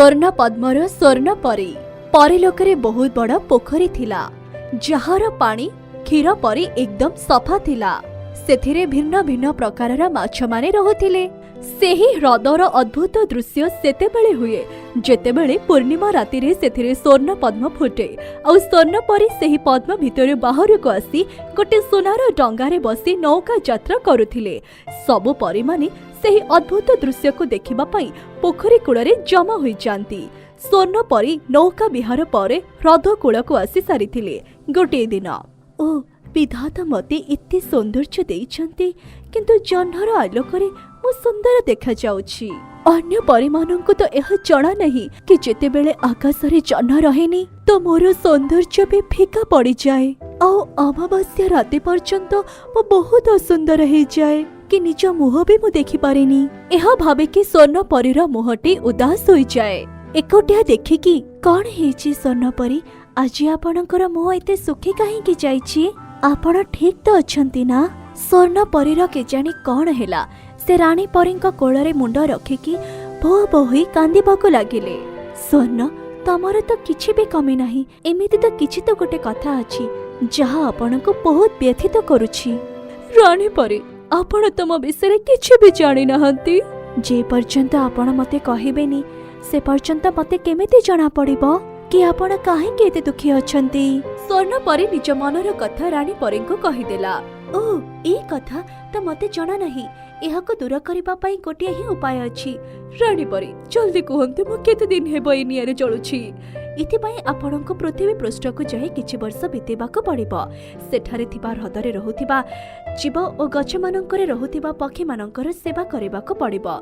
स्वर्ण पद्मर स्वर्ण परी परिलोकरे बहुत बड़ पोखरी थिला जहार पानी क्षीर परी एकदम सफा थिला। सेथिरे भिन्न भिन्न प्रकारर माछ माने रहुथिले। सेही ह्रदर अद्भुत दृश्य सेतेबेले हुए जेतेबेले पूर्णिमा राति रे सेथिरे स्वर्ण पद्म फुटे और स्वर्ण परी सेही पद्म भितर बाहर को आसी गोटे सोनार डंगारे बसी नौका यात्रा करुथिले। सबु परी माने सेही अद्भुत दृश्य को देखिबा पई पोखरी कूଳରେ जमा होई जांती। स्वर्ण परी नौका विहार परे ह्रद कूळ को आसी सारिथिले। गोटे दिन ओ विधाता मते इत्ते सौंदर्य देइछंती किंतु जह्नर आलोकरे मो सुंदर देखा जाउछि। अन्य परिमानंकु तो एह जणा नहीं कि जेतेबेले आकाशरे जह्न रहेनी तो मोर सौंदर्य भी फीका पड़ी जाए और अमावास्या राति पर्यंत मो बहुत असुंदर हो जाए कि निज मुह भी मु देखि पारेनी। एह भावे कि स्वर्ण परीर मुहटी उदास होई जाए। एकोटिया देखिकी कौन हेछि स्वर्ण परी आज आपणकर मुह एते सुखी काहेकि जाइछि? आपण ठीक तो अछंती ना? स्वर्ण परीर केजानी कौन हेला से रानी परींक कोଳରେ मुंड रखिकी भो भो होई कांदिबाको लागिले। स्वर्ण तमर तो किछि भी कमी नाही, एमिति तो किछि तो गोटे कथा अछि जहा आपणको बहुत व्यथित करूछि। रानी परी आपण तम विषय किछि भी जानि नाहंती। जे पर्यंत आपण मते कहिबेनी से पर्यंत मते केमिति जणा पड़िबो कि आपण काहेकि एते दुखी अछंती? स्वर्ण परी निज मनर कथा रानी परींको कहिदेला। ओ ए कथा तो मते जणा नहीं, एहाको दूर करिबा पई गोटिए ही उपाय अछि। रानी परी जल्दी कहंतु मु केते दिन हेबो ए नियारे चलुछि। इति पई आपणको पृथ्वी पृष्ठ को जाई किछि वर्ष बितेबाको पड़िबो। सेठारे थिबा ह्रदरे रहुथिबा जीव ओ गछ मानकरे रहुथिबा पक्षी मानकर सेवा करिबाको पड़िबो।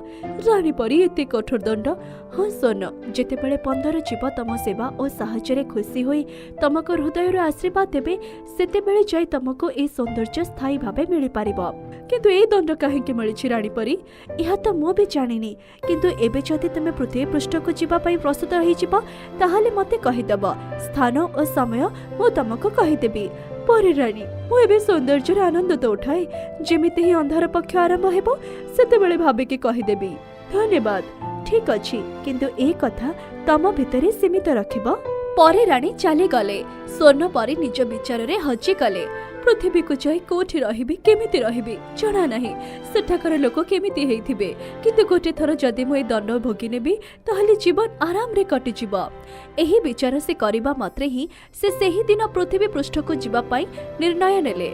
रानी परी एते कठोर दंड? हां स्वर्ण, जेतेबेले 15 जीव तम सेवा ओ साहाय्य खुशी होई तमको हृदयर आशीर्वाद देबे सेतेबेले जाई तमको ए सौंदर्य स्थायी भाबे मिलि पारिबो। किंतु ए दंड काहेकि मिलिछि रानी परी इहा तो मो भी जानिनी। किंतु एबे जदि तमे पृथ्वी पृष्ठ को जीवा पई प्रस्तुत रहि जिवो ताहाले मते कहिदब, स्थान और समय मो तमको कहिदेबी। परी रानी मु एबे सौंदर्यर आनंद तो उठाए, जेमिति ही अंधार पक्ष आरंभ हेबो सेतेबेले भाबे कि कहिदेबी। धन्यवाद, ठीक अछि, किंतु ए कथा तम भितरे सीमित रखिबो। परे रानी चली गले। स्वर्ण परी निज विचार रे हजी गले। पृथ्वी को जाई कोठी रहिबी केमिति रहिबी जणा नाही, सेठाकर लोक केमिति हेइथिबे, किंतु गोटे थर जदि मु ए दंड भोगी नेबी ताहाले जीवन आराम रे कटि जिवो। एही विचार से करिबा मात्रे ही से सेही दिन पृथ्वी पृष्ठ को जिबा पई निर्णय नेले।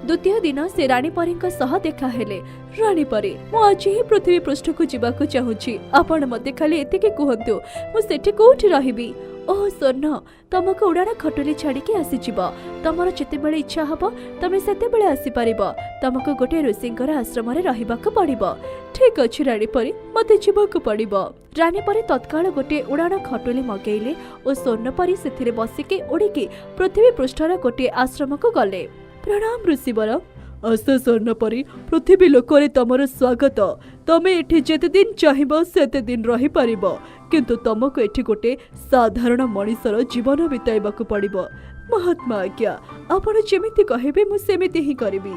द्वितीय दिन से रानी परींक सह देखा हेले। रानी परी मु आज ही पृथ्वी पृष्ठ को जिबा को चाहूछि, आपण मते खाली एतिके कहंतु मु सेठी कोठी रहिबी। ओह स्वर्ण, तमको उड़ाण खटुली छाड़ी के आसी जीव, तमर जेतेबेले इच्छा हबो तमे सेतेबेले आसी परिबो। तमको गोटे ऋषिंकर आश्रम रे रहिबाको पड़िबो। ठीक अछि रानी परी, मते जीवाको पड़िबो। रानी परी तत्काल गोटे उड़ाण खटुली मगेइले और स्वर्ण परी सेथिरे बसिके उड़िके पृथ्वी पृष्ठर गोटे आश्रम को गले। प्रणाम ऋषिवर। आस स्वर्ण परी, पृथ्वी लोकरे तमर स्वागत। तमे एठी जेते दिन चाहिबो सेते दिन रहि परिबो, किंतु तमको एठी गोटे साधारण मनीषर जीवन बिताइबाको पड़िबो। महात्मा आज्ञा, आपण जेमिति कहिबे मु सेमिति ही करिबी।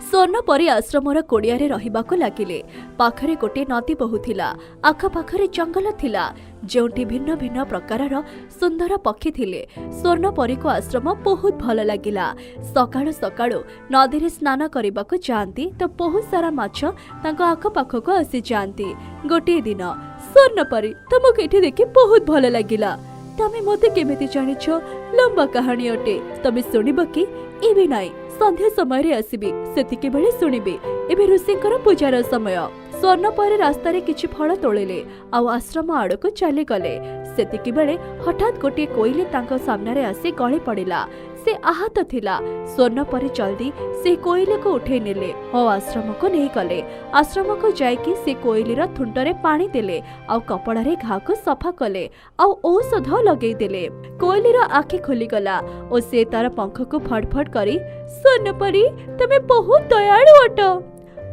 स्वर्ण परी आश्रमर कोडियारे रहिबाको लागिले। पाखरे गोटे नदी बहुथिला, आख पाखरे जंगल थिला, जेउठी भिन्न भिन्न प्रकारर सुंदर पक्षी थिले। स्वर्ण परी को आश्रम बहुत भल लागिला। सकाळु सकाळु नदी रे स्नान करिबाको जांती तो बहुत सारा माछ तांको आख पाखको आसी जांती। गोटे दिन स्वर्ण परी तमको एठी देखि बहुत भल लागिला। तमे मते केमिति जानिछ? लंबा कहानी अटे, तमे सुनिबो कि? एबे नाइ, संध्या समय रे आसीबी, सेतिके बेले सुनिबे। एबे ऋषिंकर पूजार समय। स्वर्ण परी रास्ता रे किछि फळ तोळिले आ आश्रम आडको चली गले। सेतिके बेले हठात गोटे कोइली तांको सामने रे आसी गळी पड़िला। से आहत थिला। स्वर्ण परी जल्दी से कोइली को उठे नेले और आश्रम को नहीं गले। आश्रम को जाइकी से कोइलीर थुंटरे पानी देले आ कपड़ा रे घा को सफा कले आ औषध लगेई देले। कोइलीर आखि खुली गला और से तार पंख को फड़फड़ करी, स्वर्ण परी तमे बहुत दयालु अट।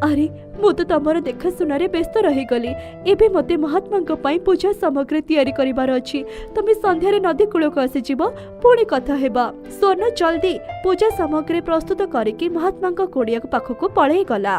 अरे मु तो तमर देखा सुनारे व्यस्त रही गली। एबे मते महात्मा पाई पूजा सामग्री तैयारी करिबार अछि। तमे संध्या रे नदी कूल को आसी जीव, पुणी कथा हेबा। स्वर्ण जल्दी पूजा सामग्री प्रस्तुत करिकी महात्मा कोडिया पाखक पळेई गला।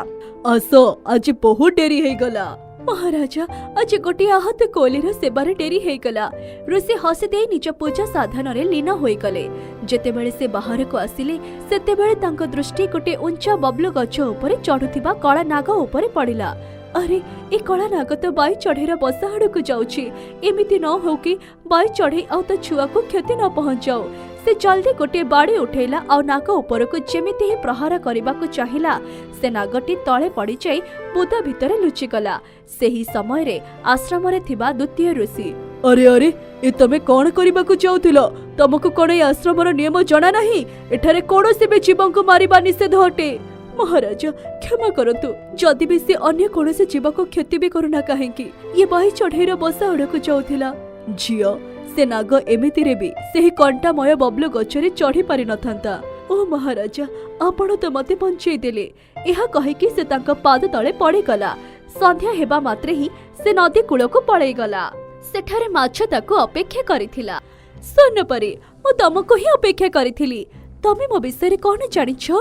आसो आज बहुत डेरी हे गला। महाराजा आज गोटे आहत कोलीर सेबार डेरी हेगला। ऋषि हसी दे निज पूजा साधन रे लीन होई गले। जेतेबेले से बाहर को आसिले सेतेबेले तांको दृष्टि गोटे उंचा बबलू गछ उपरे चढ़ुथिबा कला नाग उपरे पड़िला। अरे ए कला नाग तो बाई चढ़ेर बसा आड़ को जाउछि। एमिति न हो कि बाई चढ़े आ तो छुआ को क्षति न पहुंचाओ। से जल्दी गोटे बाड़ी उठेला और नाग ऊपर को जेमिति ही प्रहार करने को चाहिला से नागटी तले पड़ी जाई बुदा भितर लुचि गला। सेही समय रे आश्रम रे थिबा द्वितीय ऋषि अरे अरे ए तमे कोन करबा को चाउथिलो? तमको कोन ए आश्रम रो नियम जाना नाही? एठारे कोनोसी बे जीवन को मारिबा निषेध हटे। महाराज क्षमा करतु, जदि भी से अन्य कोनोसी जीव को क्षति भी करूना काहेकि ये बाही चढ़ेर बसा उड़ को चाउथिला। झियो से नाग एमिति रे भी सेही कंटामय बबलू गछरे चढ़ी पारि नथांता। ओ महाराजा आपण तो मते बंचेई देले। एहा कहि कि से तांका पाद तळे पड़ी गला। संध्या हेबा मात्रे ही से नदी कूल को पळेई गला। सेठारे माछ ताको अपेक्षा करिथिला। सोनपरी मु तमको ही अपेक्षा करिथिली। तमे मो विषय कोन जानिछ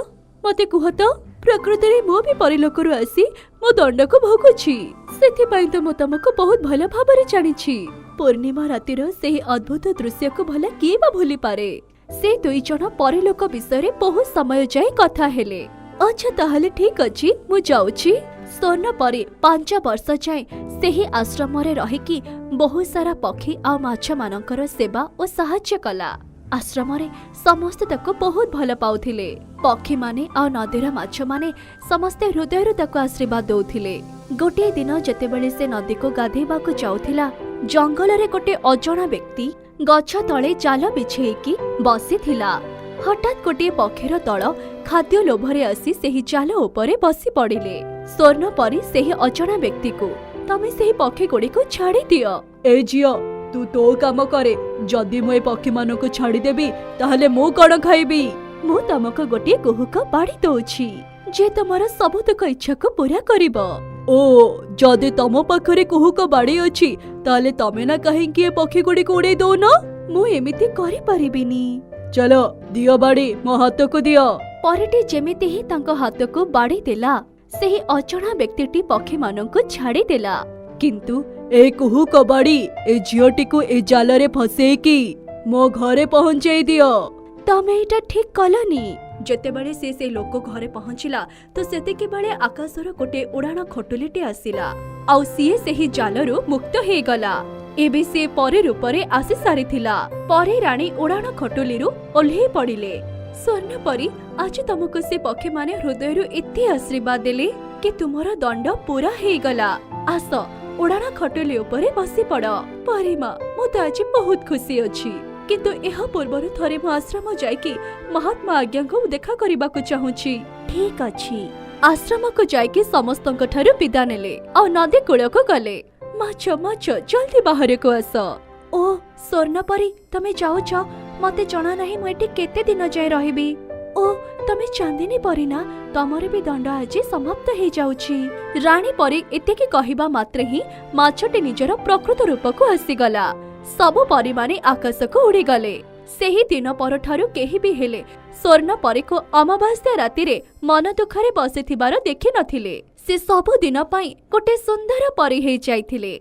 मते कुह तो? प्रकृति रे मो भी परिलोकरु आसी मो दंड को भोगुछि। सेथि पई तो मो तमको बहुत भला भाबरे जानिछि। पूर्णिमा रातिर से अद्भुत दृश्य को भला किए बा भूली पारे। से दुई जन परिलोक विषय रे बहुत समय जाए कथा हेले। अच्छा ताहले ठीक अछि मु जाउछि। सोन परे 5 वर्ष जाए सेही आश्रम रे रही कि बहुत सारा पक्षी आ माछ मानकर सेवा और सहाय्य कला। आश्रम रे समस्त ताको बहुत भल पाउथिले। पक्षी माने आ नदीर माछ माने समस्त हृदय ताको आशीर्वाद दउथिले। गोटे दिन जेतेबेले से नदी को गाधेबा को जाउथिला जंगल रे गोटे अजणा व्यक्ति गछ तले जाल बिछेइकी बसी थिला। हठात गोटे पक्षीर दल खाद्य लोभरे आसी सेही जाल उपरे बसी पड़िले। स्वर्ण परी सेही अजणा व्यक्ति को तमे सेही पक्षी गुडी को छाड़ी दियो। ए जियो तू तो काम करे। जदि मु ए पक्षी मान को छाड़ी देबी ताहले मु कोन खाइबी? मु तमको गोटे कुहुक बाड़ी दउछि जे तमरा सबुतक इच्छा को पूरा करिवो। ओ जदि तम पाखरे कुहुक बाड़ी अछि ताले तमे ना काहेकि ए पक्षी गुडी को उड़े दो ना? मु एमिति करि परिबिनी। चलो दियो बाड़ी मो हाथ को दियो। परटी जेमिति ही तांको हाथ को बाड़ी देला सेही अजणा व्यक्तिटी पक्षी माननको छाड़ी देला। किंतु ए कुहुक बाड़ी ए झियोटी को ए जाल रे फसेकी मो घरे पहुंचाई दियो। तमे एटा ठीक कलनी। जेतेबेले से लोक घरे पहुंचिला तो सेतिके बेले आकाशर गोटे उड़ाण खटुलीटे आसिला आउ सीए सेही जालरू मुक्त हे गला। एबे से परे रूपरे आसी सारिथिला। परे रानी उड़ाण खटुलीरू ओल्हे पड़िले। स्वर्ण परी आज तुमको से पक्षी माने हृदयरू एते आशीर्वाद देले कि तुमरा दंड पूरा हे गला। आस उड़ाण खटुली उपरे बसी पड़। परिमा मु तो आज बहुत खुशी अछि किंतु एहा पूर्वरु थरे मु आश्रम जाइकी महात्मा आज्ञा को देखा करबा को चाहूछि। ठीक अछि। आश्रम को जाइकी समस्तक ठारू विदा नेले और नदी कूल को गले। माछ माछ जल्दी बाहर को आस। ओ स्वर्ण परी तमे जाओ छ मते जणा नाही मु एठी केते दिन जाय रहिबी। ओ तमे चांदिनी परी ना तमरे भी दंड आज समाप्त हे जाउछि। रानी परी एतेकी कहिबा मात्रे ही माछटे निजर प्रकृत रूप को आसी गला। सबु परी माने आकाश को उड़ी गले। सेही दिन पर ठारू केही भी हेले स्वर्ण परी को अमावास्या राति रे मन दुखरे बसिथिबार देखि नथिले। से सबु दिन पई गोटे सुंदर परी हे जाइथिले।